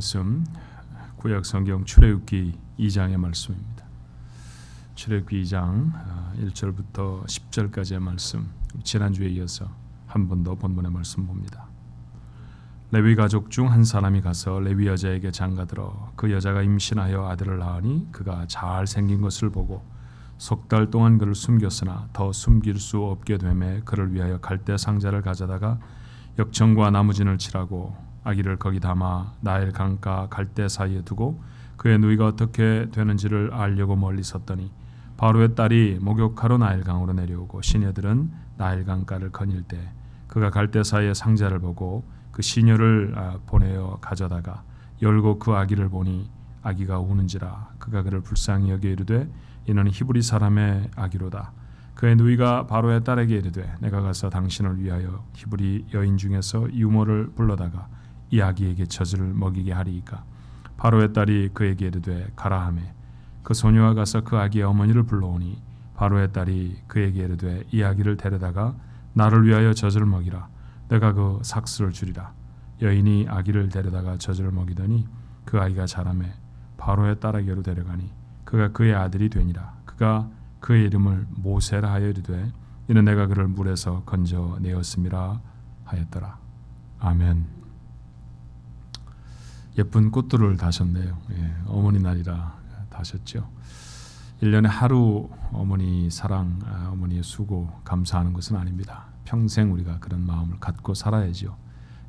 말씀 구약 성경 출애굽기 2장의 말씀입니다. 출애굽기 2장 1절부터 10절까지의 말씀, 지난주에 이어서 한 번 더 본문의 말씀 봅니다. 레위 가족 중 한 사람이 가서 레위 여자에게 장가들어 그 여자가 임신하여 아들을 낳으니 그가 잘 생긴 것을 보고 석 달 동안 그를 숨겼으나 더 숨길 수 없게 되매 그를 위하여 갈대 상자를 가져다가 역청과 나무진을 칠하고 아기를 거기 담아 나일 강가 갈대 사이에 두고 그의 누이가 어떻게 되는지를 알려고 멀리 섰더니 바로의 딸이 목욕하러 나일 강으로 내려오고 시녀들은 나일 강가를 거닐 때 그가 갈대 사이에 상자를 보고 그 시녀를 보내어 가져다가 열고 그 아기를 보니 아기가 우는지라 그가 그를 불쌍히 여겨 이르되 이는 히브리 사람의 아기로다. 그의 누이가 바로의 딸에게 이르되 내가 가서 당신을 위하여 히브리 여인 중에서 유모를 불러다가 이 아기에게 젖을 먹이게 하리이까. 바로의 딸이 그에게 이르되 가라 하매 그 소녀가 가서 그 아기의 어머니를 불러오니 바로의 딸이 그에게 이르되 이 아기를 데려다가 나를 위하여 젖을 먹이라. 내가 그 삭스를 주리라. 여인이 아기를 데려다가 젖을 먹이더니 그 아이가 자라매 바로의 딸에게로 데려가니 그가 그의 아들이 되니라. 그가 그의 이름을 모세라 하여 이르되 이는 내가 그를 물에서 건져내었음이라 하였더라. 아멘. 예쁜 꽃들을 다셨네요. 어머니 날이라 다셨죠. 1년에 하루 어머니 사랑, 어머니의 수고 감사하는 것은 아닙니다. 평생 우리가 그런 마음을 갖고 살아야죠.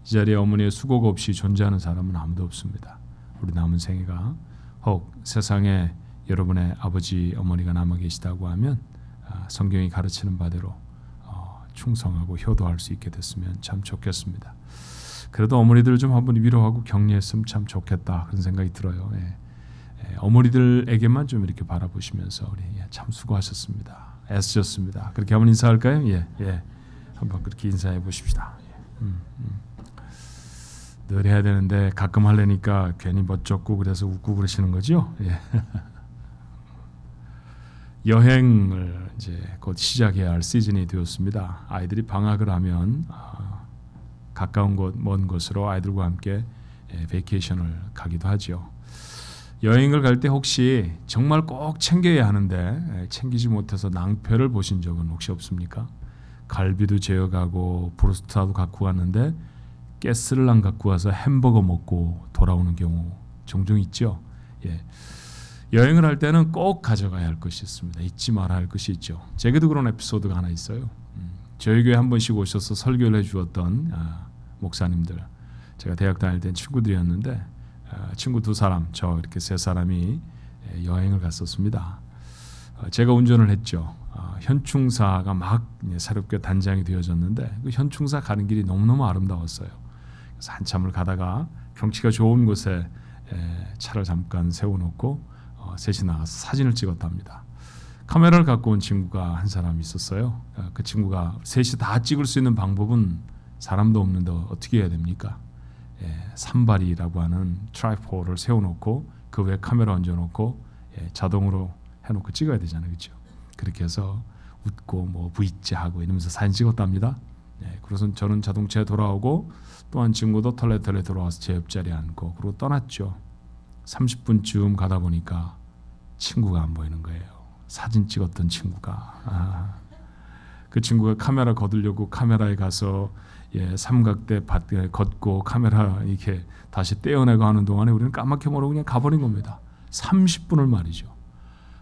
이 자리에 어머니의 수고가 없이 존재하는 사람은 아무도 없습니다. 우리 남은 생애가 혹 세상에 여러분의 아버지, 어머니가 남아 계시다고 하면 성경이 가르치는 바대로 충성하고 효도할 수 있게 됐으면 참 좋겠습니다. 그래도 어머니들 좀 한번 위로하고 격려했으면 참 좋겠다 그런 생각이 들어요. 어머니들에게만 좀 이렇게 바라보시면서 우리 참 수고하셨습니다. 애쓰셨습니다. 그렇게 한번 인사할까요? 한번 그렇게 인사해 보십시다. 늘 해야 되는데 가끔 하려니까 괜히 멋쩍고 그래서 웃고 그러시는 거죠? 여행을 이제 곧 시작해야 할 시즌이 되었습니다. 아이들이 방학을 하면 가까운 곳, 먼 곳으로 아이들과 함께 베이케이션을 가기도 하죠. 여행을 갈 때 혹시 정말 꼭 챙겨야 하는데 챙기지 못해서 낭패를 보신 적은 혹시 없습니까? 갈비도 재워가고 브로스트도 갖고 갔는데 가스를 안 갖고 와서 햄버거 먹고 돌아오는 경우 종종 있죠. 여행을 할 때는 꼭 가져가야 할 것이 있습니다. 잊지 말아야 할 것이 있죠. 제게도 그런 에피소드가 하나 있어요. 저희 교회 한 번씩 오셔서 설교를 해주었던 목사님들, 제가 대학 다닐 땐 친구들이었는데 친구 2사람, 저 이렇게 3사람이 여행을 갔었습니다. 제가 운전을 했죠. 현충사가 막 새롭게 단장이 되어졌는데 그 현충사 가는 길이 너무너무 아름다웠어요. 그래서 한참을 가다가 경치가 좋은 곳에 차를 잠깐 세워놓고 셋이 나가서 사진을 찍었답니다. 카메라를 갖고 온 친구가 한 사람 있었어요. 그 친구가 셋이 다 찍을 수 있는 방법은 사람도 없는데 어떻게 해야 됩니까? 산발이라고 하는 트라이포드를 세워놓고 그 위에 카메라 얹어놓고 자동으로 해놓고 찍어야 되잖아요, 그렇죠? 그렇게 해서 웃고 뭐 V자하고 이러면서 사진 찍었답니다. 그래서 저는 자동차에 돌아오고 또 한 친구도 털레털레 돌아와서 제 옆자리에 앉고 그리고 떠났죠. 30분쯤 가다 보니까 친구가 안 보이는 거예요. 사진 찍었던 친구가. 그 친구가 카메라 거두려고 카메라에 가서 삼각대 걷고 카메라 이렇게 다시 떼어내고 하는 동안에 우리는 까맣게 모르고 그냥 가버린 겁니다. 30분을 말이죠.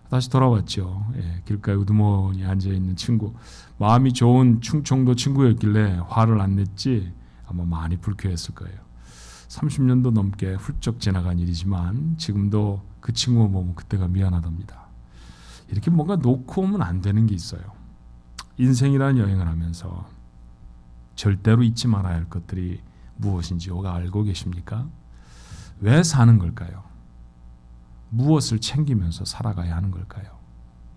다시 돌아왔죠. 길가에 우두머니 앉아있는 친구, 마음이 좋은 충청도 친구였길래 화를 안 냈지 아마 많이 불쾌했을 거예요. 30년도 넘게 훌쩍 지나간 일이지만 지금도 그 친구 보면 그때가 미안하답니다. 이렇게 뭔가 놓고 오면 안 되는 게 있어요. 인생이라는 여행을 하면서 절대로 잊지 말아야 할 것들이 무엇인지 혹 알고 계십니까? 왜 사는 걸까요? 무엇을 챙기면서 살아가야 하는 걸까요?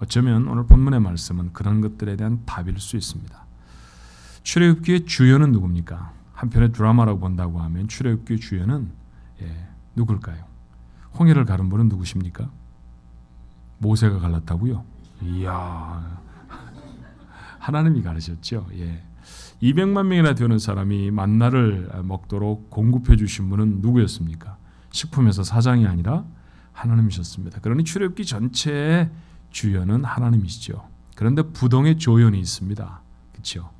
어쩌면 오늘 본문의 말씀은 그런 것들에 대한 답일 수 있습니다. 출애굽기의 주연은 누굽니까? 한편의 드라마라고 본다고 하면 출애굽기의 주연은 누굴까요? 홍해를 가른 분은 누구십니까? 모세가 갈랐다고요? 이야, 하나님이 가르쳤죠. 200만 명이나 되는 사람이 만나를 먹도록 공급해 주신 분은 누구였습니까? 식품회사 사장이 아니라 하나님이셨습니다. 그러니 출애굽기 전체의 주연은 하나님이시죠. 그런데 부동의 조연이 있습니다. 그렇죠?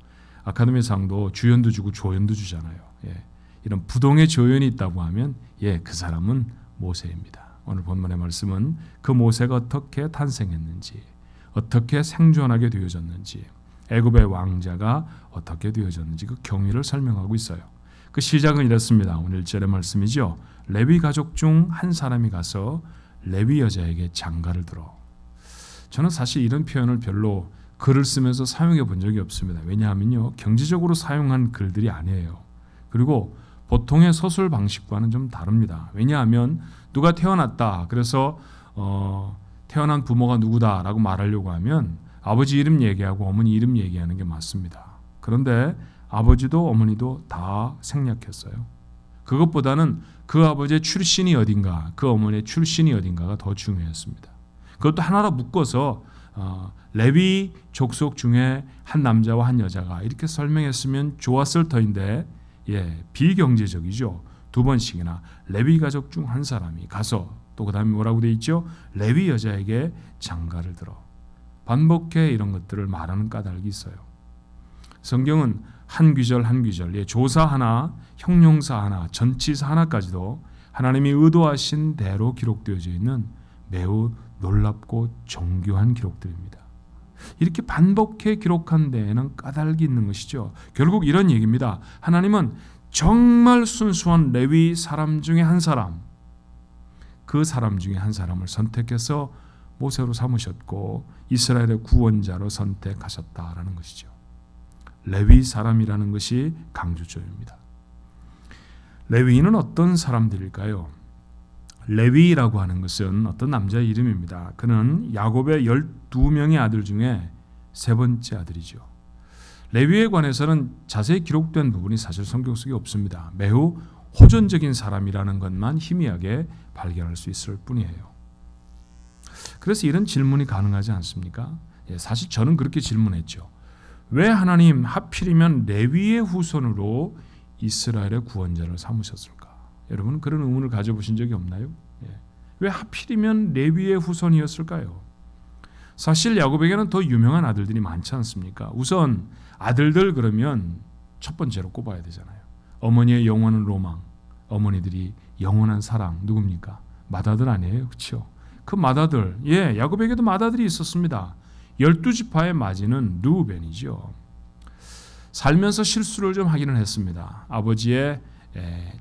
아카데미상도 주연도 주고 조연도 주잖아요. 예. 이런 부동의 조연이 있다고 하면 그 사람은 모세입니다. 오늘 본문의 말씀은 그 모세가 어떻게 탄생했는지, 어떻게 생존하게 되어졌는지, 애굽의 왕자가 어떻게 되어졌는지 그 경위를 설명하고 있어요. 그 시작은 이렇습니다. 오늘 1절의 말씀이죠. 레위 가족 중 한 사람이 가서 레위 여자에게 장가를 들어. 저는 사실 이런 표현을 별로 글을 쓰면서 사용해 본 적이 없습니다. 왜냐하면요, 경제적으로 사용한 글들이 아니에요. 그리고 보통의 서술 방식과는 좀 다릅니다. 왜냐하면 누가 태어났다, 그래서 태어난 부모가 누구다라고 말하려고 하면 아버지 이름 얘기하고 어머니 이름 얘기하는 게 맞습니다. 그런데 아버지도 어머니도 다 생략했어요. 그것보다는 그 아버지의 출신이 어딘가, 그 어머니의 출신이 어딘가가 더 중요했습니다. 그것도 하나로 묶어서 레위 족속 중에 한 남자와 한 여자가 이렇게 설명했으면 좋았을 터인데 비경제적이죠. 2번씩이나 레위 가족 중 한 사람이 가서 또 그 다음에 뭐라고 돼 있죠? 레위 여자에게 장가를 들어. 반복해 이런 것들을 말하는 까닭이 있어요. 성경은 한 귀절 한 귀절, 조사 하나, 형용사 하나, 전치사 하나까지도 하나님이 의도하신 대로 기록되어져 있는 매우 놀랍고 정교한 기록들입니다. 이렇게 반복해 기록한 데에는 까닭이 있는 것이죠. 결국 이런 얘기입니다. 하나님은 정말 순수한 레위 사람 중에 한 사람, 그 사람 중에 한 사람을 선택해서 모세로 삼으셨고 이스라엘의 구원자로 선택하셨다라는 것이죠. 레위 사람이라는 것이 강조점입니다. 레위인은 어떤 사람들일까요? 레위라고 하는 것은 어떤 남자의 이름입니다. 그는 야곱의 12명의 아들 중에 세 번째 아들이죠. 레위에 관해서는 자세히 기록된 부분이 사실 성경 속에 없습니다. 매우 호전적인 사람이라는 것만 희미하게 발견할 수 있을 뿐이에요. 그래서 이런 질문이 가능하지 않습니까? 사실 저는 그렇게 질문했죠. 왜 하나님 하필이면 레위의 후손으로 이스라엘의 구원자를 삼으셨을까? 여러분 그런 의문을 가져보신 적이 없나요? 왜 하필이면 레위의 후손이었을까요? 사실 야곱에게는 더 유명한 아들들이 많지 않습니까? 우선 아들들 그러면 첫 번째로 꼽아야 되잖아요. 어머니의 영원한 로망, 어머니들이 영원한 사랑 누굽니까? 맏아들 아니에요? 그렇죠? 그 맏아들, 야곱에게도 맏아들이 있었습니다. 12지파의 맏이는 르우벤이죠. 살면서 실수를 좀 하기는 했습니다. 아버지의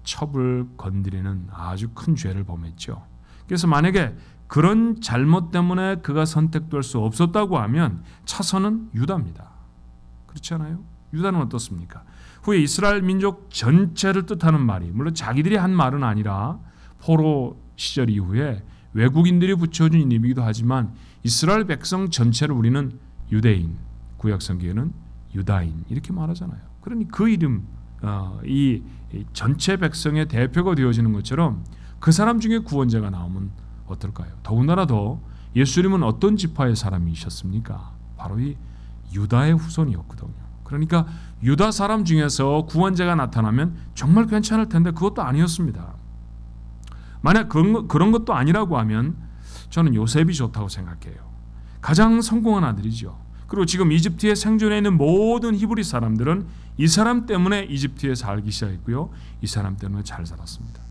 첩을 건드리는 아주 큰 죄를 범했죠. 그래서 만약에 그런 잘못 때문에 그가 선택될 수 없었다고 하면 차선은 유다입니다. 그렇지 않아요? 유다는 어떻습니까? 후에 이스라엘 민족 전체를 뜻하는 말이, 물론 자기들이 한 말은 아니라 포로 시절 이후에 외국인들이 붙여준 이름이기도 하지만 이스라엘 백성 전체를 우리는 유대인, 구약 성경에는 유다인 이렇게 말하잖아요. 그러니 그 이름, 이 전체 백성의 대표가 되어지는 것처럼 그 사람 중에 구원자가 나오면 어떨까요? 더군다나 더 예수님은 어떤 지파의 사람이셨습니까? 바로 이 유다의 후손이었거든요. 그러니까 유다 사람 중에서 구원자가 나타나면 정말 괜찮을 텐데 그것도 아니었습니다. 만약 그런 것도 아니라고 하면 저는 요셉이 좋다고 생각해요. 가장 성공한 아들이죠. 그리고 지금 이집트에 생존해 있는 모든 히브리 사람들은 이 사람 때문에 이집트에 살기 시작했고요. 이 사람 때문에 잘 살았습니다.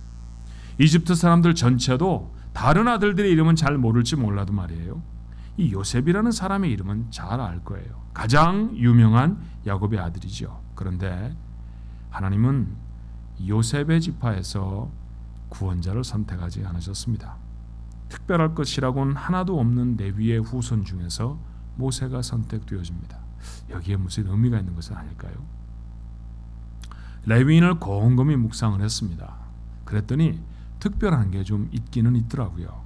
이집트 사람들 전체도 다른 아들들의 이름은 잘 모를지 몰라도 말이에요. 이 요셉이라는 사람의 이름은 잘 알 거예요. 가장 유명한 야곱의 아들이죠. 그런데 하나님은 요셉의 지파에서 구원자를 선택하지 않으셨습니다. 특별할 것이라고는 하나도 없는 레위의 후손 중에서 모세가 선택되어집니다. 여기에 무슨 의미가 있는 것은 아닐까요? 레위인을 곰곰이 묵상을 했습니다. 그랬더니 특별한 게 좀 있기는 있더라고요.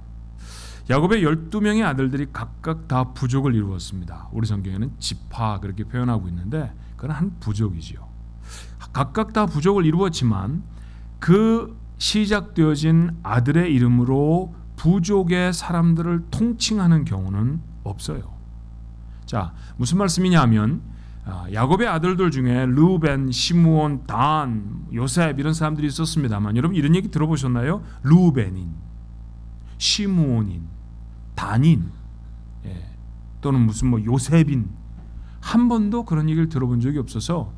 야곱의 12명의 아들들이 각각 다 부족을 이루었습니다. 우리 성경에는 지파 그렇게 표현하고 있는데 그건 한 부족이지요. 각각 다 부족을 이루었지만 그 시작되어진 아들의 이름으로 부족의 사람들을 통칭하는 경우는 없어요. 자, 무슨 말씀이냐 하면 야곱의 아들들 중에 르우벤, 시므온, 단, 요셉 이런 사람들이 있었습니다만 여러분 이런 얘기 들어보셨나요? 르우벤인, 시므온인, 단인, 또는 무슨 요셉인, 한 번도 그런 얘기를 들어본 적이 없어서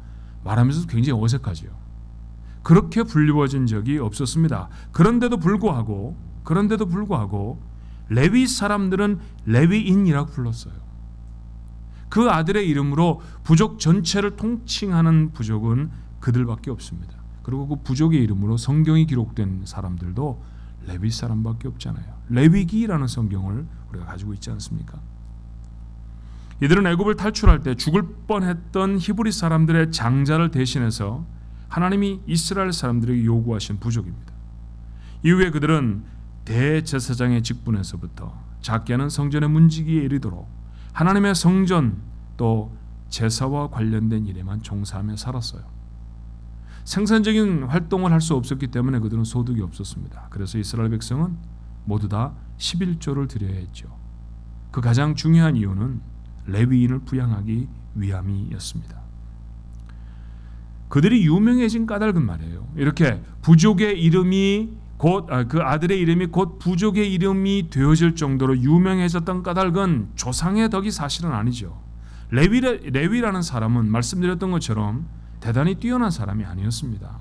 말하면서도 굉장히 어색하죠. 그렇게 불리워진 적이 없었습니다. 그런데도 불구하고 레위 사람들은 레위인이라고 불렀어요. 그 아들의 이름으로 부족 전체를 통칭하는 부족은 그들밖에 없습니다. 그리고 그 부족의 이름으로 성경이 기록된 사람들도 레위 사람밖에 없잖아요. 레위기라는 성경을 우리가 가지고 있지 않습니까? 이들은 애굽을 탈출할 때 죽을 뻔했던 히브리 사람들의 장자를 대신해서 하나님이 이스라엘 사람들에게 요구하신 부족입니다. 이후에 그들은 대제사장의 직분에서부터 작게는 성전의 문지기에 이르도록 하나님의 성전 또 제사와 관련된 일에만 종사하며 살았어요. 생산적인 활동을 할 수 없었기 때문에 그들은 소득이 없었습니다. 그래서 이스라엘 백성은 모두 다 11조를 드려야 했죠. 그 가장 중요한 이유는 레위인을 부양하기 위함이었습니다. 그들이 유명해진 까닭은 말이에요. 이렇게 부족의 이름이 곧 그 아들의 이름이 곧 부족의 이름이 되어질 정도로 유명해졌던 까닭은 조상의 덕이 사실은 아니죠. 레위라는 사람은 말씀드렸던 것처럼 대단히 뛰어난 사람이 아니었습니다.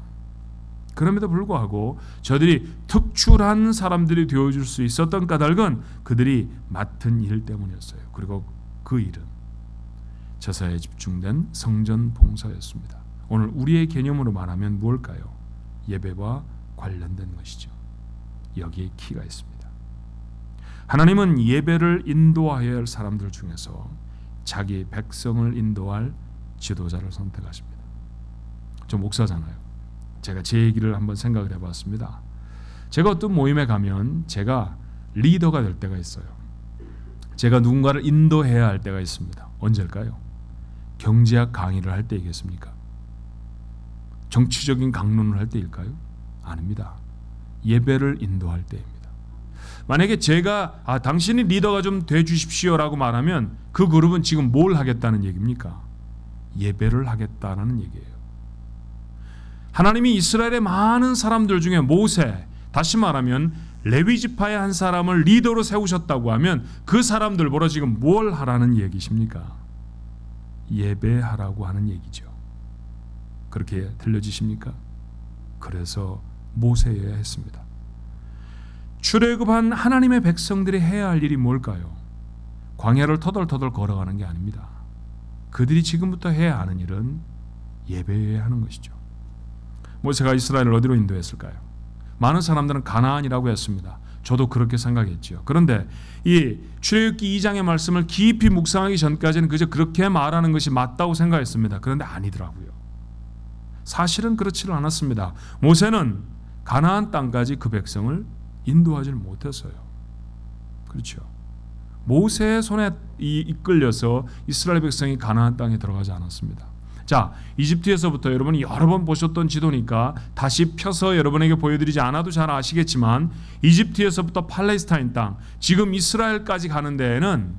그럼에도 불구하고 저들이 특출한 사람들이 되어줄 수 있었던 까닭은 그들이 맡은 일 때문이었어요. 그리고 그 일은 제사에 집중된 성전 봉사였습니다. 오늘 우리의 개념으로 말하면 무엇일까요? 예배와 관련된 것이죠. 여기에 키가 있습니다. 하나님은 예배를 인도하여야 할 사람들 중에서 자기 백성을 인도할 지도자를 선택하십니다. 저 목사잖아요. 제가 제 얘기를 한번 생각을 해봤습니다. 제가 어떤 모임에 가면 제가 리더가 될 때가 있어요. 제가 누군가를 인도해야 할 때가 있습니다. 언제일까요? 경제학 강의를 할 때이겠습니까? 정치적인 강론을 할 때일까요? 아닙니다. 예배를 인도할 때입니다. 만약에 제가 당신이 리더가 좀 돼 주십시오라고 말하면 그 그룹은 지금 뭘 하겠다는 얘기입니까? 예배를 하겠다는 얘기예요. 하나님이 이스라엘의 많은 사람들 중에 모세, 다시 말하면 레위 지파의 한 사람을 리더로 세우셨다고 하면 그 사람들 보러 지금 뭘 하라는 얘기십니까? 예배하라고 하는 얘기죠. 그렇게 들려지십니까? 그래서 모세여야 했습니다. 출애굽한 하나님의 백성들이 해야 할 일이 뭘까요? 광야를 터덜터덜 걸어가는 게 아닙니다. 그들이 지금부터 해야 하는 일은 예배여야 하는 것이죠. 모세가 이스라엘을 어디로 인도했을까요? 많은 사람들은 가나안이라고 했습니다. 저도 그렇게 생각했죠. 그런데 이 출애굽기 2장의 말씀을 깊이 묵상하기 전까지는 그저 그렇게 말하는 것이 맞다고 생각했습니다. 그런데 아니더라고요. 사실은 그렇지는 않았습니다. 모세는 가나안 땅까지 그 백성을 인도하지 못했어요. 그렇죠. 모세의 손에 이끌려서 이스라엘 백성이 가나안 땅에 들어가지 않았습니다. 자, 이집트에서부터 여러분이 여러 번 보셨던 지도니까 다시 펴서 여러분에게 보여드리지 않아도 잘 아시겠지만 이집트에서부터 팔레스타인 땅, 지금 이스라엘까지 가는 데에는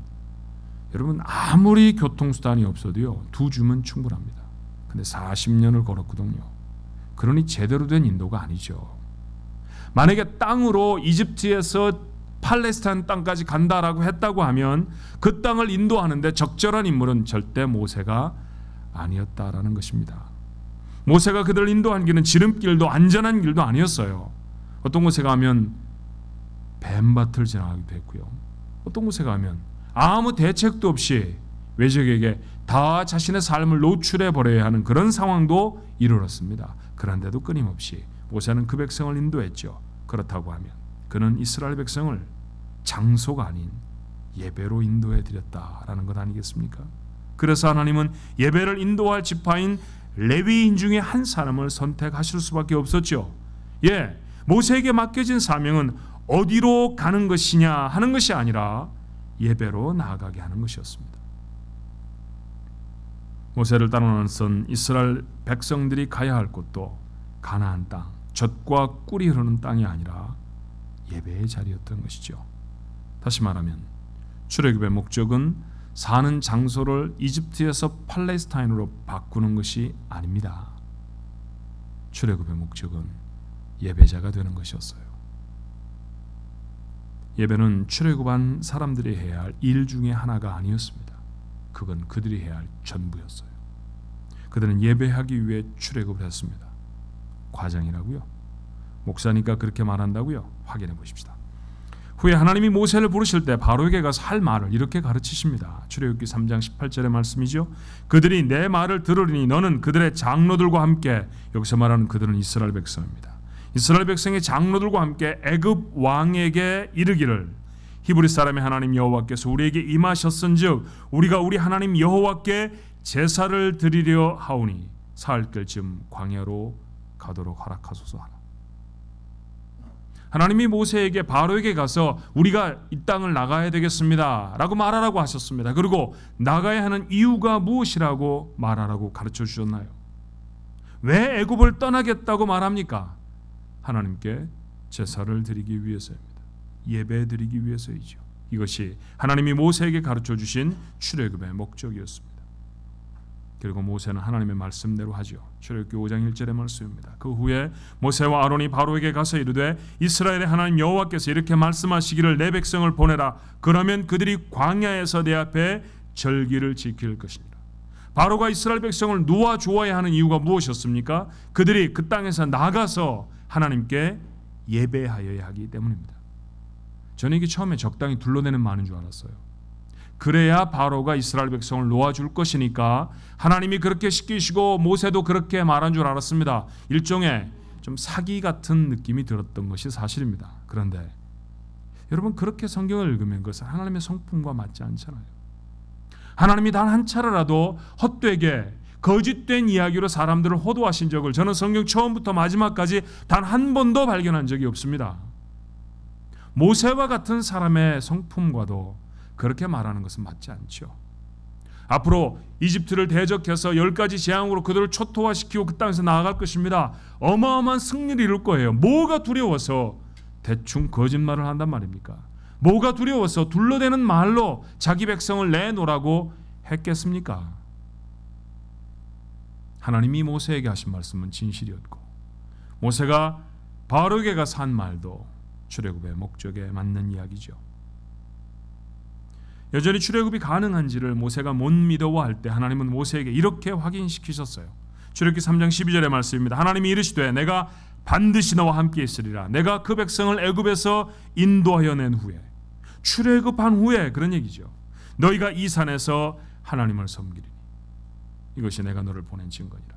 여러분 아무리 교통수단이 없어도요 2주면 충분합니다. 근데 40년을 걸었거든요. 그러니 제대로 된 인도가 아니죠. 만약에 땅으로 이집트에서 팔레스타인 땅까지 간다라고 했다고 하면 그 땅을 인도하는데 적절한 인물은 절대 모세가 아니었다라는 것입니다. 모세가 그들을 인도한 길은 지름길도 안전한 길도 아니었어요. 어떤 곳에 가면 뱀밭을 지나가기도 했고요. 어떤 곳에 가면 아무 대책도 없이 외적에게 다 자신의 삶을 노출해 버려야 하는 그런 상황도 이르렀습니다. 그런데도 끊임없이 모세는 그 백성을 인도했죠. 그렇다고 하면 그는 이스라엘 백성을 장소가 아닌 예배로 인도해 드렸다라는 것 아니겠습니까? 그래서 하나님은 예배를 인도할 지파인 레위인 중에 한 사람을 선택하실 수밖에 없었죠. 모세에게 맡겨진 사명은 어디로 가는 것이냐 하는 것이 아니라 예배로 나아가게 하는 것이었습니다. 모세를 따라 나선 이스라엘 백성들이 가야 할 곳도 가나안 땅, 젖과 꿀이 흐르는 땅이 아니라 예배의 자리였던 것이죠. 다시 말하면 출애굽의 목적은 사는 장소를 이집트에서 팔레스타인으로 바꾸는 것이 아닙니다. 출애굽의 목적은 예배자가 되는 것이었어요. 예배는 출애굽한 사람들이 해야 할 일 중에 하나가 아니었습니다. 그건 그들이 해야 할 전부였어요. 그들은 예배하기 위해 출애굽을 했습니다. 과정이라고요? 목사니까 그렇게 말한다고요? 확인해 보십시다. 후에 하나님이 모세를 부르실 때 바로에게 가서 할 말을 이렇게 가르치십니다. 출애굽기 3장 18절의 말씀이죠. 그들이 내 말을 들으리니 너는 그들의 장로들과 함께, 여기서 말하는 그들은 이스라엘 백성입니다. 이스라엘 백성의 장로들과 함께 애굽 왕에게 이르기를 히브리 사람의 하나님 여호와께서 우리에게 임하셨은즉 우리가 우리 하나님 여호와께 제사를 드리려 하오니 사흘쯤 광야로 가도록 허락하소서 하라. 하나님이 모세에게 바로에게 가서 우리가 이 땅을 나가야 되겠습니다 라고 말하라고 하셨습니다. 그리고 나가야 하는 이유가 무엇이라고 말하라고 가르쳐 주셨나요? 왜 애굽을 떠나겠다고 말합니까? 하나님께 제사를 드리기 위해서입니다. 예배 드리기 위해서이죠. 이것이 하나님이 모세에게 가르쳐 주신 출애굽의 목적이었습니다. 그리고 모세는 하나님의 말씀대로 하죠. 출애굽기 5장 1절의 말씀입니다. 그 후에 모세와 아론이 바로에게 가서 이르되 이스라엘의 하나님 여호와께서 이렇게 말씀하시기를 내 백성을 보내라. 그러면 그들이 광야에서 내 앞에 절기를 지킬 것이니라. 바로가 이스라엘 백성을 놓아 주어야 하는 이유가 무엇이었습니까? 그들이 그 땅에서 나가서 하나님께 예배하여야 하기 때문입니다. 저는 이게 처음에 적당히 둘러대는 말인 줄 알았어요. 그래야 바로가 이스라엘 백성을 놓아줄 것이니까 하나님이 그렇게 시키시고 모세도 그렇게 말한 줄 알았습니다. 일종의 좀 사기 같은 느낌이 들었던 것이 사실입니다. 그런데 여러분 그렇게 성경을 읽으면 그것은 하나님의 성품과 맞지 않잖아요. 하나님이 단 한 차례라도 헛되게 거짓된 이야기로 사람들을 호도하신 적을 저는 성경 처음부터 마지막까지 단 한 번도 발견한 적이 없습니다. 모세와 같은 사람의 성품과도 그렇게 말하는 것은 맞지 않죠. 앞으로 이집트를 대적해서 10가지 재앙으로 그들을 초토화시키고 그 땅에서 나아갈 것입니다. 어마어마한 승리를 이룰 거예요. 뭐가 두려워서 대충 거짓말을 한단 말입니까? 뭐가 두려워서 둘러대는 말로 자기 백성을 내놓으라고 했겠습니까? 하나님이 모세에게 하신 말씀은 진실이었고 모세가 바로에게 가서 한 말도 출애굽의 목적에 맞는 이야기죠. 여전히 출애굽이 가능한지를 모세가 못 믿어할 때 하나님은 모세에게 이렇게 확인시키셨어요. 출애굽기 3장 12절의 말씀입니다. 하나님이 이르시되 내가 반드시 너와 함께 있으리라. 내가 그 백성을 애굽에서 인도하여 낸 후에, 출애굽한 후에 그런 얘기죠. 너희가 이 산에서 하나님을 섬기리니 이것이 내가 너를 보낸 증거니라.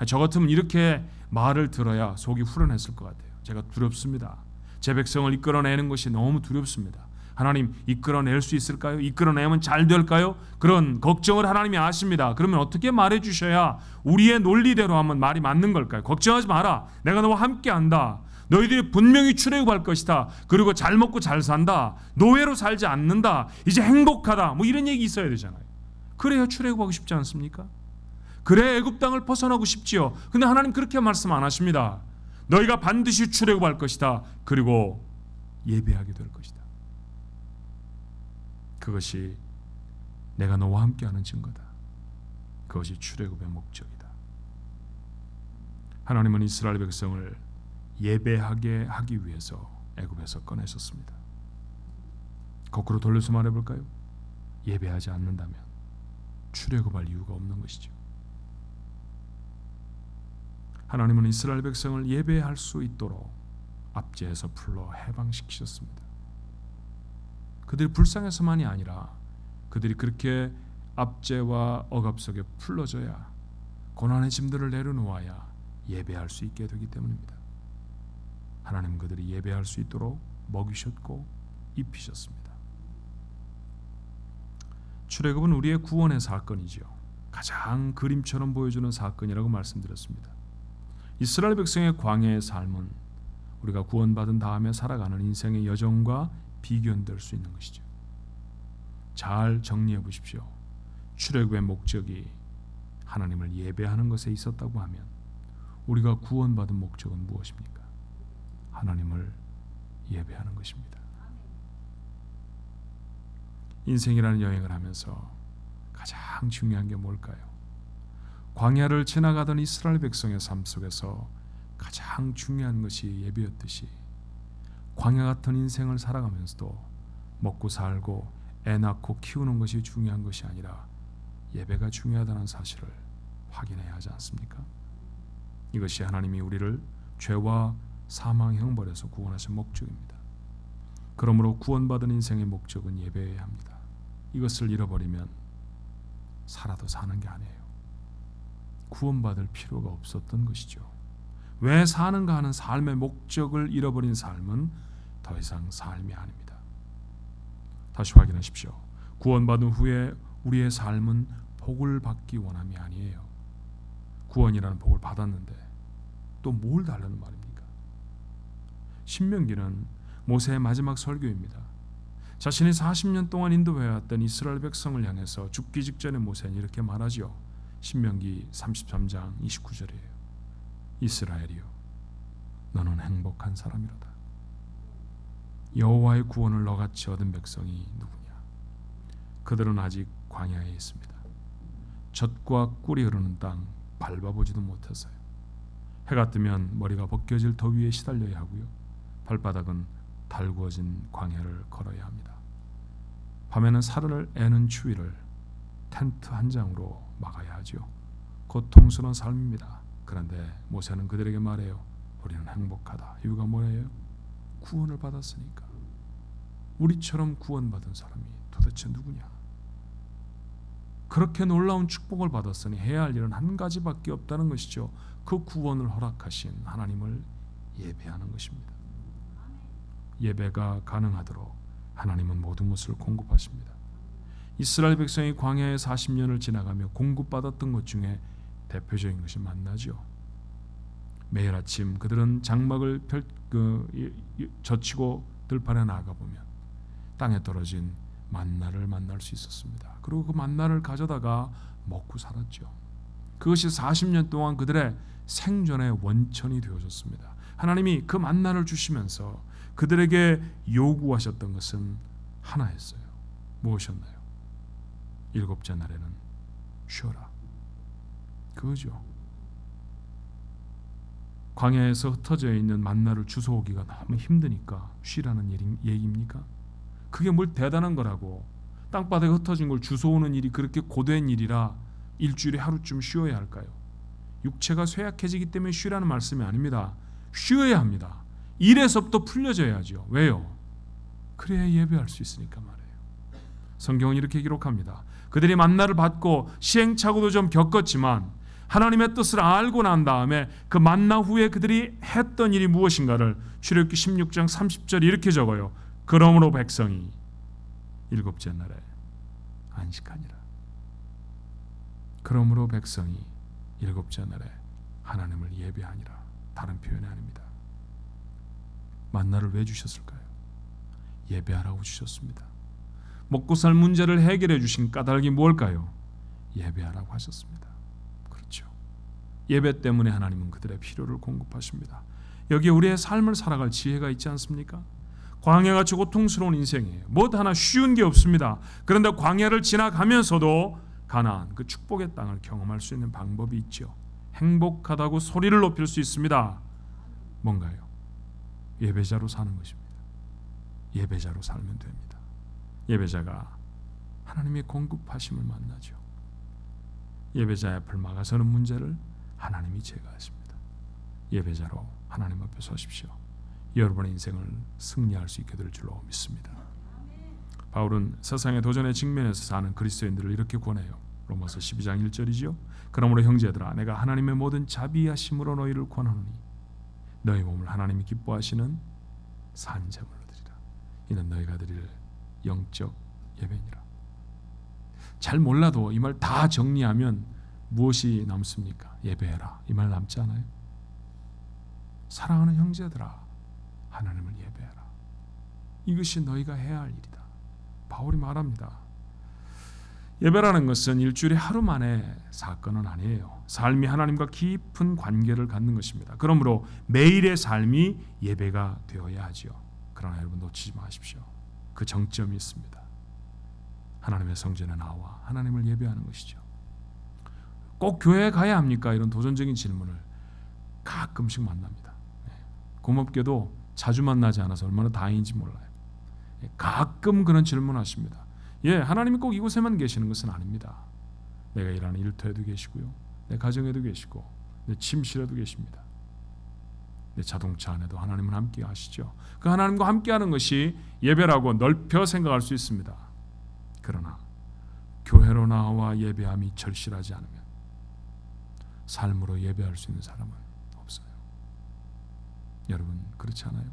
저 같으면 이렇게 말을 들어야 속이 후련했을 것 같아요. 제가 두렵습니다. 제 백성을 이끌어내는 것이 너무 두렵습니다. 하나님 이끌어낼 수 있을까요? 이끌어내면 잘 될까요? 그런 걱정을 하나님이 아십니다. 그러면 어떻게 말해 주셔야 우리의 논리대로 하면 말이 맞는 걸까요? 걱정하지 마라. 내가 너와 함께 한다. 너희들이 분명히 출애굽할 것이다. 그리고 잘 먹고 잘 산다. 노예로 살지 않는다. 이제 행복하다. 뭐 이런 얘기 있어야 되잖아요. 그래야 출애굽하고 싶지 않습니까? 그래 애굽 땅을 벗어나고 싶지요. 근데 하나님 그렇게 말씀 안 하십니다. 너희가 반드시 출애굽할 것이다. 그리고 예배하게 될 것이다. 그것이 내가 너와 함께하는 증거다. 그것이 출애굽의 목적이다. 하나님은 이스라엘 백성을 예배하게 하기 위해서 애굽에서 꺼내셨습니다. 거꾸로 돌려서 말해볼까요? 예배하지 않는다면 출애굽할 이유가 없는 것이죠. 하나님은 이스라엘 백성을 예배할 수 있도록 압제에서 풀러 해방시키셨습니다. 그들이 불쌍해서만이 아니라 그들이 그렇게 압제와 억압 속에 풀러져야 고난의 짐들을 내려놓아야 예배할 수 있게 되기 때문입니다. 하나님 그들이 예배할 수 있도록 먹이셨고 입히셨습니다. 출애굽은 우리의 구원의 사건이죠. 가장 그림처럼 보여주는 사건이라고 말씀드렸습니다. 이스라엘 백성의 광야의 삶은 우리가 구원받은 다음에 살아가는 인생의 여정과 비견될 수 있는 것이죠. 잘 정리해 보십시오. 출애굽의 목적이 하나님을 예배하는 것에 있었다고 하면 우리가 구원받은 목적은 무엇입니까? 하나님을 예배하는 것입니다. 인생이라는 여행을 하면서 가장 중요한 게 뭘까요? 광야를 지나가던 이스라엘 백성의 삶 속에서 가장 중요한 것이 예배였듯이 광야 같은 인생을 살아가면서도 먹고 살고 애 낳고 키우는 것이 중요한 것이 아니라 예배가 중요하다는 사실을 확인해야 하지 않습니까? 이것이 하나님이 우리를 죄와 사망 형벌에서 구원하신 목적입니다. 그러므로 구원받은 인생의 목적은 예배여야 합니다. 이것을 잃어버리면 살아도 사는 게 아니에요. 구원받을 필요가 없었던 것이죠. 왜 사는가 하는 삶의 목적을 잃어버린 삶은 더 이상 삶이 아닙니다. 다시 확인하십시오. 구원받은 후에 우리의 삶은 복을 받기 원함이 아니에요. 구원이라는 복을 받았는데 또 뭘 달라는 말입니까? 신명기는 모세의 마지막 설교입니다. 자신이 40년 동안 인도해왔던 이스라엘 백성을 향해서 죽기 직전에 모세는 이렇게 말하죠. 신명기 33장 29절이에요. 이스라엘이여, 너는 행복한 사람이로다. 여호와의 구원을 너같이 얻은 백성이 누구냐? 그들은 아직 광야에 있습니다. 젖과 꿀이 흐르는 땅 밟아보지도 못했어요. 해가 뜨면 머리가 벗겨질 더위에 시달려야 하고요. 발바닥은 달구어진 광야를 걸어야 합니다. 밤에는 살을 애는 추위를 텐트 한 장으로 막아야 하죠. 고통스러운 삶입니다. 그런데 모세는 그들에게 말해요. 우리는 행복하다. 이유가 뭐예요? 구원을 받았으니까. 우리처럼 구원받은 사람이 도대체 누구냐? 그렇게 놀라운 축복을 받았으니 해야 할 일은 한 가지밖에 없다는 것이죠. 그 구원을 허락하신 하나님을 예배하는 것입니다. 예배가 가능하도록 하나님은 모든 것을 공급하십니다. 이스라엘 백성이 광야에 40년을 지나가며 공급받았던 것 중에 대표적인 것이 만나죠. 매일 아침 그들은 장막을 젖히고 들판에 나가보면 땅에 떨어진 만나를 만날 수 있었습니다. 그리고 그 만나를 가져다가 먹고 살았죠. 그것이 40년 동안 그들의 생존의 원천이 되어졌습니다. 하나님이 그 만나를 주시면서 그들에게 요구하셨던 것은 하나였어요. 무엇이었나요? 일곱째 날에는 쉬어라. 그거죠. 광야에서 흩어져 있는 만나를 주워오기가 너무 힘드니까 쉬라는 얘기입니까? 그게 뭘 대단한 거라고. 땅바닥에 흩어진 걸 주워오는 일이 그렇게 고된 일이라 일주일에 하루쯤 쉬어야 할까요? 육체가 쇠약해지기 때문에 쉬라는 말씀이 아닙니다. 쉬어야 합니다. 일에서부터 풀려져야죠. 왜요? 그래야 예배할 수 있으니까 말이에요. 성경은 이렇게 기록합니다. 그들이 만나를 받고 시행착오도 좀 겪었지만 하나님의 뜻을 알고 난 다음에 그 만나 후에 그들이 했던 일이 무엇인가를 출애굽기 16장 30절에 이렇게 적어요. 그러므로 백성이 일곱째 날에 안식하니라. 그러므로 백성이 일곱째 날에 하나님을 예배하니라. 다른 표현이 아닙니다. 만나를 왜 주셨을까요? 예배하라고 주셨습니다. 먹고 살 문제를 해결해 주신 까닭이 뭘까요? 예배하라고 하셨습니다. 그렇죠. 예배 때문에 하나님은 그들의 필요를 공급하십니다. 여기에 우리의 삶을 살아갈 지혜가 있지 않습니까? 광야같이 고통스러운 인생이에요. 뭐 하나 쉬운 게 없습니다. 그런데 광야를 지나가면서도 가나안 그 축복의 땅을 경험할 수 있는 방법이 있죠. 행복하다고 소리를 높일 수 있습니다. 뭔가요? 예배자로 사는 것입니다. 예배자로 살면 됩니다. 예배자가 하나님의 공급하심을 만나죠. 예배자의 앞을 막아서는 문제를 하나님이 제거하십니다. 예배자로 하나님 앞에 서십시오. 여러분의 인생을 승리할 수 있게 될 줄로 믿습니다. 바울은 세상의 도전에 직면해서 사는 그리스도인들을 이렇게 권해요. 로마서 12장 1절이죠. 그러므로 형제들아 내가 하나님의 모든 자비하심으로 너희를 권하노니 너희 몸을 하나님이 기뻐하시는 산제물로 드리라. 이는 너희가 드릴 영적 예배니라. 잘 몰라도 이 말 다 정리하면 무엇이 남습니까? 예배해라. 이 말 남지 않아요? 사랑하는 형제들아 하나님을 예배해라. 이것이 너희가 해야 할 일이다. 바울이 말합니다. 예배라는 것은 일주일에 하루 만의 사건은 아니에요. 삶이 하나님과 깊은 관계를 갖는 것입니다. 그러므로 매일의 삶이 예배가 되어야 하죠. 그러나 여러분 놓치지 마십시오. 그 정점이 있습니다. 하나님의 성전에 나와 하나님을 예배하는 것이죠. 꼭 교회에 가야 합니까? 이런 도전적인 질문을 가끔씩 만납니다. 고맙게도 자주 만나지 않아서 얼마나 다행인지 몰라요. 가끔 그런 질문하십니다. 하나님이 꼭 이곳에만 계시는 것은 아닙니다. 내가 일하는 일터에도 계시고요, 내 가정에도 계시고, 내 침실에도 계십니다. 내 자동차 안에도 하나님은 함께 하시죠. 그 하나님과 함께하는 것이 예배라고 넓혀 생각할 수 있습니다. 그러나 교회로 나와 예배함이 절실하지 않으면 삶으로 예배할 수 있는 사람은 없어요. 여러분, 그렇지 않아요?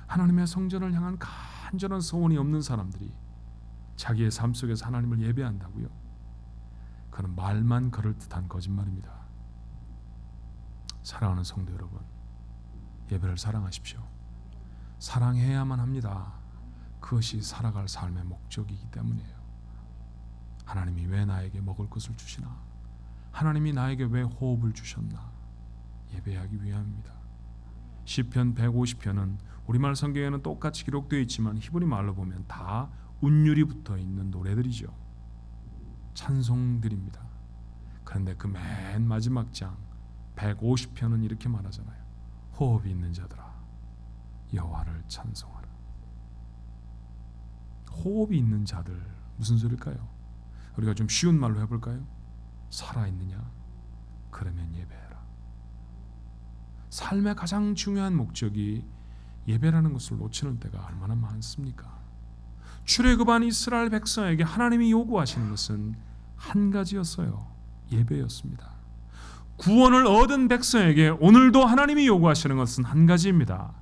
하나님의 성전을 향한 간절한 소원이 없는 사람들이 자기의 삶 속에서 하나님을 예배한다고요? 그는 말만 그럴듯한 거짓말입니다. 사랑하는 성도 여러분, 예배를 사랑하십시오. 사랑해야만 합니다. 그것이 살아갈 삶의 목적이기 때문이에요. 하나님이 왜 나에게 먹을 것을 주시나? 하나님이 나에게 왜 호흡을 주셨나? 예배하기 위함입니다. 시편 150편은 우리말 성경에는 똑같이 기록되어 있지만 히브리 말로 보면 다 운율이 붙어 있는 노래들이죠. 찬송들입니다. 그런데 그 맨 마지막 장 150편은 이렇게 말하잖아요. 호흡이 있는 자들아, 여호와를 찬송하라. 호흡이 있는 자들, 무슨 소리일까요? 우리가 좀 쉬운 말로 해볼까요? 살아있느냐? 그러면 예배해라. 삶의 가장 중요한 목적이 예배라는 것을 놓치는 때가 얼마나 많습니까? 출애굽한 이스라엘 백성에게 하나님이 요구하시는 것은 한 가지였어요. 예배였습니다. 구원을 얻은 백성에게 오늘도 하나님이 요구하시는 것은 한 가지입니다.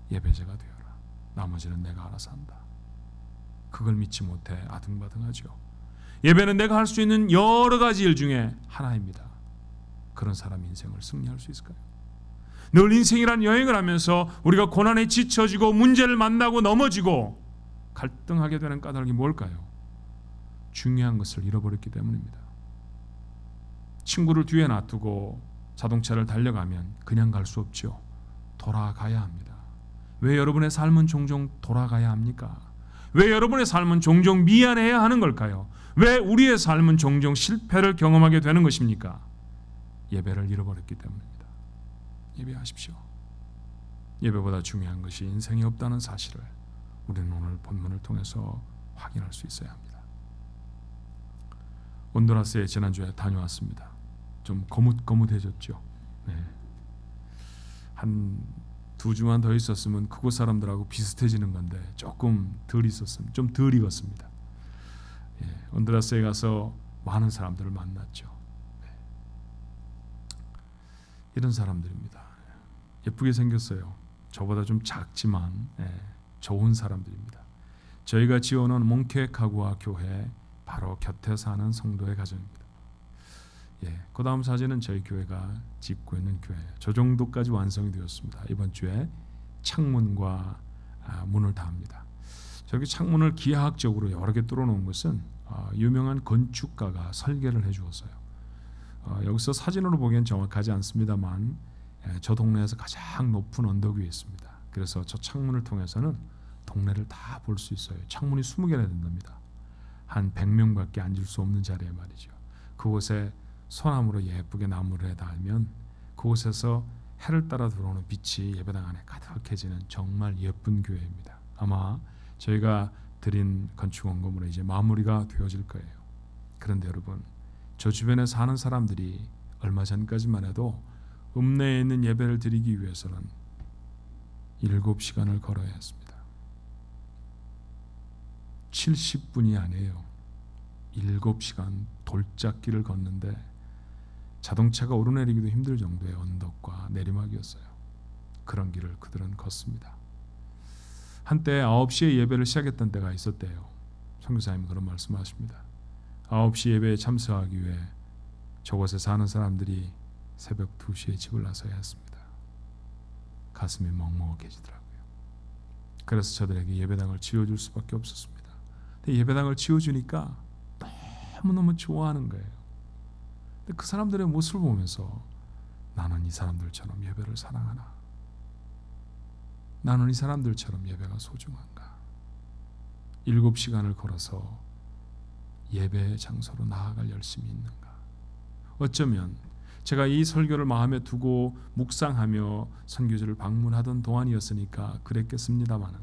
예배자가 되어라. 나머지는 내가 알아서 한다. 그걸 믿지 못해 아등바등하죠. 예배는 내가 할 수 있는 여러 가지 일 중에 하나입니다. 그런 사람 인생을 승리할 수 있을까요? 늘 인생이란 여행을 하면서 우리가 고난에 지쳐지고 문제를 만나고 넘어지고 갈등하게 되는 까닭이 뭘까요? 중요한 것을 잃어버렸기 때문입니다. 친구를 뒤에 놔두고 자동차를 달려가면 그냥 갈 수 없죠. 돌아가야 합니다. 왜 여러분의 삶은 종종 돌아가야 합니까? 왜 여러분의 삶은 종종 미안해야 하는 걸까요? 왜 우리의 삶은 종종 실패를 경험하게 되는 것입니까? 예배를 잃어버렸기 때문입니다. 예배하십시오. 예배보다 중요한 것이 인생이 없다는 사실을 우리는 오늘 본문을 통해서 확인할 수 있어야 합니다. 온두라스에 지난주에 다녀왔습니다. 좀 거뭇거뭇해졌죠. 한 2주만 더 있었으면 그곳 사람들하고 비슷해지는 건데 조금 덜 있었으면 좀 덜 익었습니다. 온두라스에 가서 많은 사람들을 만났죠. 이런 사람들입니다. 예쁘게 생겼어요. 저보다 좀 작지만 좋은 사람들입니다. 저희가 지어놓은 몽케카구아 교회 바로 곁에 사는 성도의 가정입니다. 그 다음 사진은 저희 교회가 짓고 있는 교회예요. 저 정도까지 완성이 되었습니다. 이번 주에 창문과 문을 다 합니다. 저기 창문을 기하학적으로 여러 개 뚫어놓은 것은 유명한 건축가가 설계를 해주었어요. 여기서 사진으로 보기엔 정확하지 않습니다만 저 동네에서 가장 높은 언덕 위에 있습니다. 그래서 저 창문을 통해서는 동네를 다 볼 수 있어요. 창문이 20개나 된답니다. 한 100명밖에 앉을 수 없는 자리에 말이죠. 그곳에 소나무로 예쁘게 나무를 달면 그곳에서 해를 따라 들어오는 빛이 예배당 안에 가득해지는 정말 예쁜 교회입니다. 아마 저희가 드린 건축 원고물에 이제 마무리가 되어질 거예요. 그런데 여러분, 저 주변에 사는 사람들이 얼마 전까지만 해도 읍내에 있는 예배를 드리기 위해서는 7시간을 걸어야 했습니다. 70분이 아니에요. 7시간 돌짝길을 걷는데 자동차가 오르내리기도 힘들 정도의 언덕과 내리막이었어요. 그런 길을 그들은 걷습니다. 한때 9시에 예배를 시작했던 때가 있었대요. 선교사님은 그런 말씀하십니다. 9시 예배에 참석하기 위해 저곳에 사는 사람들이 새벽 2시에 집을 나서야 했습니다. 가슴이 먹먹해지더라고요. 그래서 저들에게 예배당을 지어줄 수밖에 없었습니다. 근데 예배당을 지어주니까 너무너무 좋아하는 거예요. 근데 그 사람들의 모습을 보면서 나는 이 사람들처럼 예배를 사랑하나? 나는 이 사람들처럼 예배가 소중한가? 7시간을 걸어서 예배 장소로 나아갈 열심이 있는가? 어쩌면 제가 이 설교를 마음에 두고 묵상하며 선교지를 방문하던 동안이었으니까 그랬겠습니다마는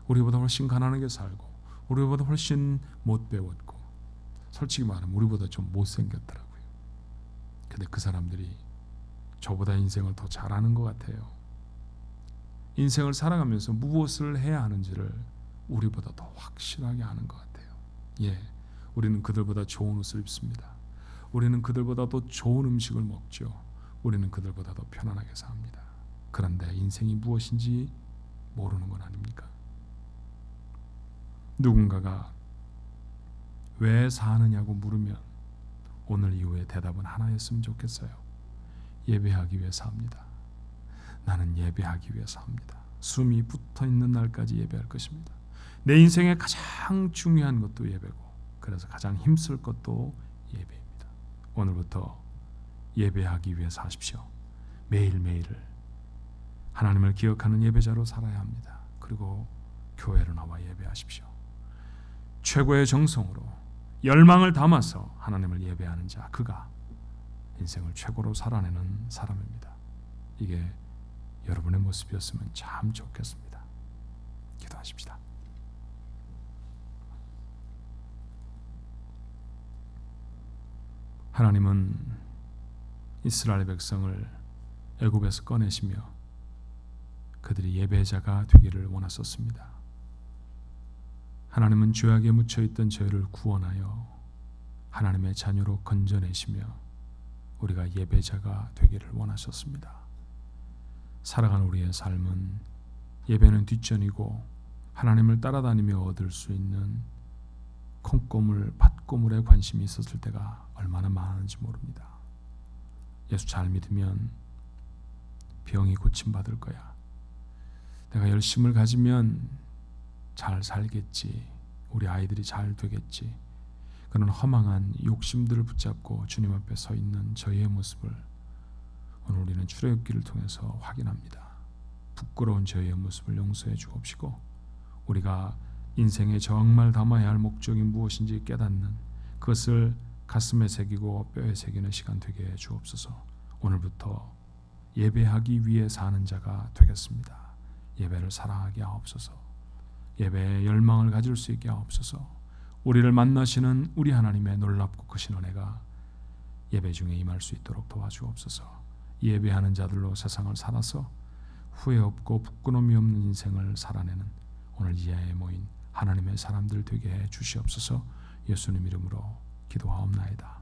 우리보다 훨씬 가난하게 살고 우리보다 훨씬 못 배웠고 솔직히 말하면 우리보다 좀 못생겼더라고요. 근데 그 사람들이 저보다 인생을 더 잘하는 것 같아요. 인생을 살아가면서 무엇을 해야 하는지를 우리보다 더 확실하게 아는 것 같아요. 예, 우리는 그들보다 좋은 옷을 입습니다. 우리는 그들보다 더 좋은 음식을 먹죠. 우리는 그들보다 더 편안하게 삽니다. 그런데 인생이 무엇인지 모르는 건 아닙니까? 누군가가 왜 사느냐고 물으면 오늘 이후에 대답은 하나였으면 좋겠어요. 예배하기 위해 삽니다. 나는 예배하기 위해 삽니다. 숨이 붙어있는 날까지 예배할 것입니다. 내 인생의 가장 중요한 것도 예배고 그래서 가장 힘쓸 것도 예배입니다. 오늘부터 예배하기 위해 사십시오. 매일매일을 하나님을 기억하는 예배자로 살아야 합니다. 그리고 교회로 나와 예배하십시오. 최고의 정성으로 열망을 담아서 하나님을 예배하는 자, 그가 인생을 최고로 살아내는 사람입니다. 이게 여러분의 모습이었으면 참 좋겠습니다. 기도하십시다. 하나님은 이스라엘 백성을 애굽에서 꺼내시며 그들이 예배자가 되기를 원하셨습니다. 하나님은 죄악에 묻혀있던 저희를 구원하여 하나님의 자녀로 건져내시며 우리가 예배자가 되기를 원하셨습니다. 살아가는 우리의 삶은 예배는 뒷전이고 하나님을 따라다니며 얻을 수 있는 콩고물, 팥고물에 관심이 있었을 때가 얼마나 많은지 모릅니다. 예수 잘 믿으면 병이 고침받을 거야. 내가 열심을 가지면 잘 살겠지. 우리 아이들이 잘 되겠지. 그런 허망한 욕심들을 붙잡고 주님 앞에 서 있는 저희의 모습을 오늘 우리는 출애굽기를 통해서 확인합니다. 부끄러운 저희의 모습을 용서해 주옵시고 우리가 인생에 정말 담아야 할 목적이 무엇인지 깨닫는 그것을 가슴에 새기고 뼈에 새기는 시간 되게 해 주옵소서. 오늘부터 예배하기 위해 사는 자가 되겠습니다. 예배를 사랑하게 하옵소서. 예배에 열망을 가질 수 있게 하옵소서. 우리를 만나시는 우리 하나님의 놀랍고 크신 은혜가 예배 중에 임할 수 있도록 도와주옵소서. 예배하는 자들로 세상을 살아서 후회 없고 부끄러움이 없는 인생을 살아내는 오늘 이 자리에 모인 하나님의 사람들 되게 해 주시옵소서. 예수님 이름으로 기도하옵나이다.